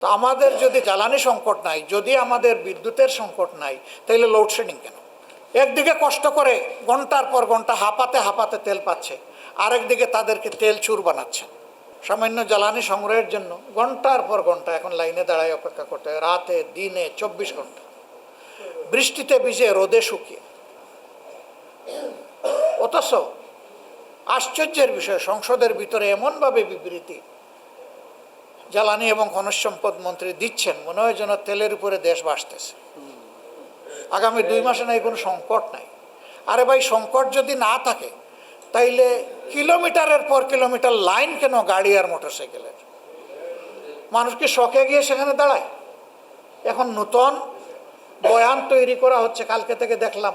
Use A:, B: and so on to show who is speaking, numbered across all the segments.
A: তো আমাদের যদি জ্বালানি সংকট নাই, যদি আমাদের বিদ্যুতের সংকট নাই, তাহলে লোডশেডিং কেন? একদিকে কষ্ট করে ঘন্টার পর ঘন্টা হাঁপাতে হাঁপাতে তেল পাচ্ছে, আরেকদিকে তাদেরকে তেল চুর বানাচ্ছেন। সামান্য জ্বালানি সংগ্রহের জন্য ঘন্টার পর ঘন্টা এখন লাইনে দাঁড়ায় অপেক্ষা করতে হয়, রাতে দিনে 24 ঘন্টা, বৃষ্টিতে ভিজে রোদে শুকিয়ে। অথচ আশ্চর্যের বিষয়, সংসদের ভিতরে এমনভাবে বিবৃতি জ্বালানি এবং খনিজ সম্পদ মন্ত্রী দিচ্ছেন, মনে হয় যেন তেলের উপরে দেশ ভাসতেছে, আগামী 2 মাসে নাই কোনো সংকট নাই। আরে ভাই, সংকট যদি না থাকে তাইলে কিলোমিটারের পর কিলোমিটার লাইন কেন গাড়ি আর মোটরসাইকেলের? মানুষ কি শখে গিয়ে সেখানে দাঁড়ায়? এখন নতুন বয়ান তৈরি করা হচ্ছে, কালকে থেকে দেখলাম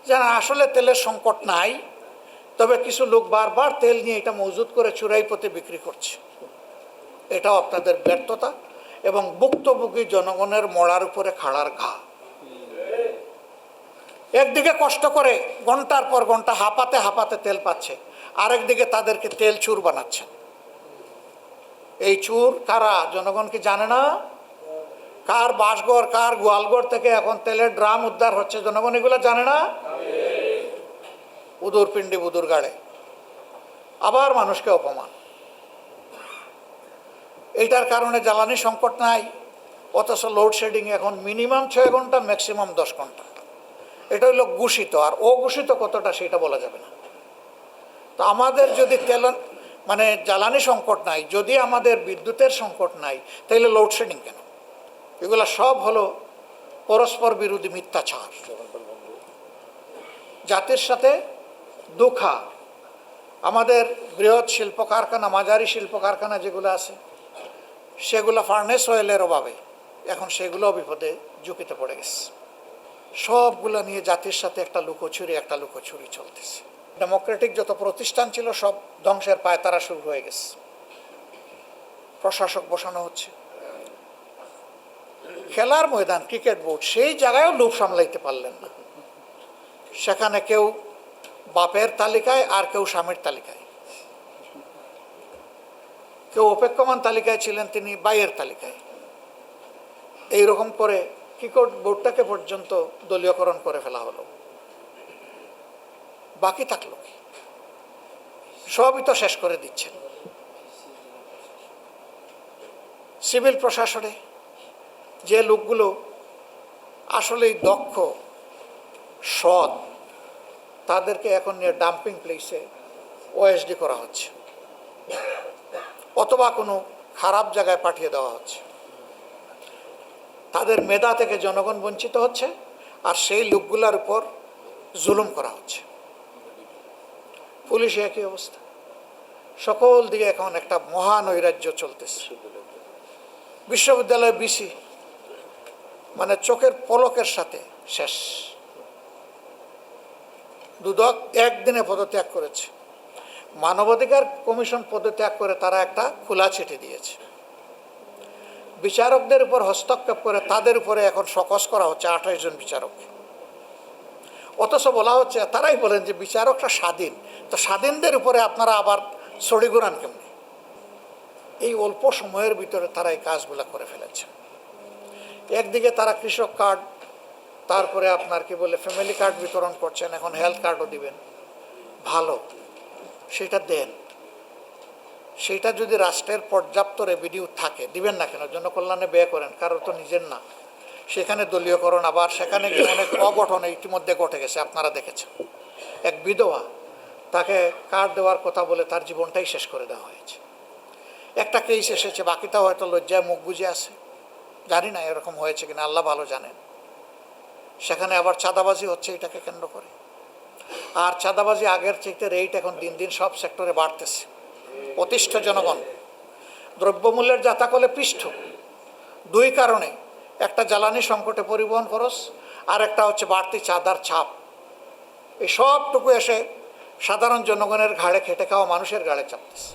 A: যে আসলে তেলের সংকট নাই, তবে কিছু লোক বারবার তেল নিয়ে এটা মজুত করে চুরাই পথে বিক্রি করছে। এটাও আপনাদের ব্যর্থতা এবং ভুক্তভোগী জনগণের মরার উপরে খাড়ার ঘা। একদিকে কষ্ট করে ঘন্টার পর ঘন্টা হাঁপাতে হাঁপাতে তেল পাচ্ছে, আরেকদিকে তাদেরকে তেল চুর বানাচ্ছেন। এই চুর কারা? জনগণ কি জানে না? কার বাসঘর, কার গোয়ালঘর থেকে এখন তেলের ড্রাম উদ্ধার হচ্ছে, জনগণ এগুলো জানে না? উদুর পিণ্ডি বুদুর গাড়ে আবার মানুষকে অপমান। এইটার কারণে জ্বালানি সংকট নাই, অথচ লোডশেডিং এখন মিনিমাম 6 ঘন্টা, ম্যাক্সিমাম 10 ঘন্টা। এটা হলো ঘোষিত, আর অঘোষিত কতটা সেটা বলা যাবে না। তো আমাদের যদি জ্বালানি সংকট নাই, যদি আমাদের বিদ্যুতের সংকট নাই, তাহলে লোডশেডিং কেন? এগুলো সব হলো পরস্পর বিরোধী মিথ্যাচার। জাতির সাথে দুঃখা। আমাদের বৃহৎ শিল্প কারখানা, মাঝারি শিল্প কারখানা যেগুলো আছে, সেগুলো ফার্নেস অয়েলের অভাবে এখন সেগুলো বিপদে ঝুঁকিতে পড়ে গেছে। সবগুলো নিয়ে জাতির সাথে একটা লুকোচুরি চলতেছে। ডেমোক্রেটিক যত প্রতিষ্ঠান ছিল সব ধ্বংসের পায়তারা শুরু হয়ে গেছে। প্রশাসক বসানো হচ্ছে। খেলার ময়দান, ক্রিকেট বোর্ড, সেই জায়গায়ও লোভ সামলাইতে পারলেন না। সেখানে কেউ বাপের তালিকায় আর কেউ স্বামীর তালিকায়, কেউ অপেক্ষমান তালিকায় ছিলেন, তিনি বাইয়ের তালিকায়। এইরকম করে ক্রিকেট বোর্ডটাকে পর্যন্ত দলীয়করণ করে ফেলা হলো। বাকি থাকলো কি? সবই তো শেষ করে দিচ্ছেন। সিভিল প্রশাসনে যে লোকগুলো আসলেই দক্ষ, সৎ, তাদেরকে এখন নিয়ে ডাম্পিং প্লেসে ওএসডি করা হচ্ছে, অথবা কোনো খারাপ জায়গায় পাঠিয়ে দেওয়া হচ্ছে। তাদের মেধা থেকে জনগণ বঞ্চিত হচ্ছে, আর সেই লোকগুলোর উপর জুলুম করা হচ্ছে। পুলিশে একই অবস্থা। সকল দিকে এখন একটা মহানৈরাজ্য চলতেছে। বিশ্ববিদ্যালয় বিসি চোখের পলকের সাথে শেষ। দুদক একদিনে পদত্যাগ করেছে। মানবাধিকার কমিশন পদত্যাগ করে তারা একটা খোলা চিঠি দিয়েছে। বিচারকদের উপর হস্তক্ষেপ করে তাদের উপরে এখন শোকজ করা হচ্ছে 28 জন বিচারক। অথচ বলা হচ্ছে, তারাই বলেন যে বিচারকরা স্বাধীন, তো স্বাধীনদের উপরে আপনারা আবার ছড়ি ঘুরান কেমনি? এই অল্প সময়ের ভিতরে তারা এই কাজগুলো করে ফেলেছে। একদিকে তারা কৃষক কার্ড, তারপরে আপনার ফ্যামিলি কার্ড বিতরণ করছেন, এখন হেলথ কার্ডও দিবেন। ভালো, সেটা দেন। সেইটা যদি রাষ্ট্রের পর্যাপ্ত রেভিনিউ থাকে, দিবেন না কেন? জনকল্যাণে ব্যয় করেন, কারোর তো নিজের না। সেখানে দলীয়করণ, আবার সেখানে গিয়ে অনেক অঘটন ইতিমধ্যে ঘটে গেছে, আপনারা দেখেছেন। এক বিধবা, তাকে কার্ড দেওয়ার কথা বলে তার জীবনটাই শেষ করে দেওয়া হয়েছে। একটা কেস এসেছে, বাকিটা হয়তো লজ্জায় মুখ বুজে আছে, জানি না এরকম হয়েছে কিনা, আল্লাহ ভালো জানেন। সেখানে আবার চাঁদাবাজি হচ্ছে এটাকে কেন্দ্র করে। আর চাঁদাবাজি আগের চাইতে রেট এখন দিন দিন সব সেক্টরে বাড়তেছে। অতিষ্ঠ জনগণ, দ্রব্যমূল্যের জাতাকলে পৃষ্ঠ। 2 কারণে, একটা জ্বালানি সংকটে পরিবহন খরচ, আর একটা হচ্ছে বাড়তি চাঁদার ছাপ। এই সবটুকু এসে সাধারণ জনগণের ঘাড়ে, খেটে খাওয়া মানুষের ঘাড়ে চাপতেছে।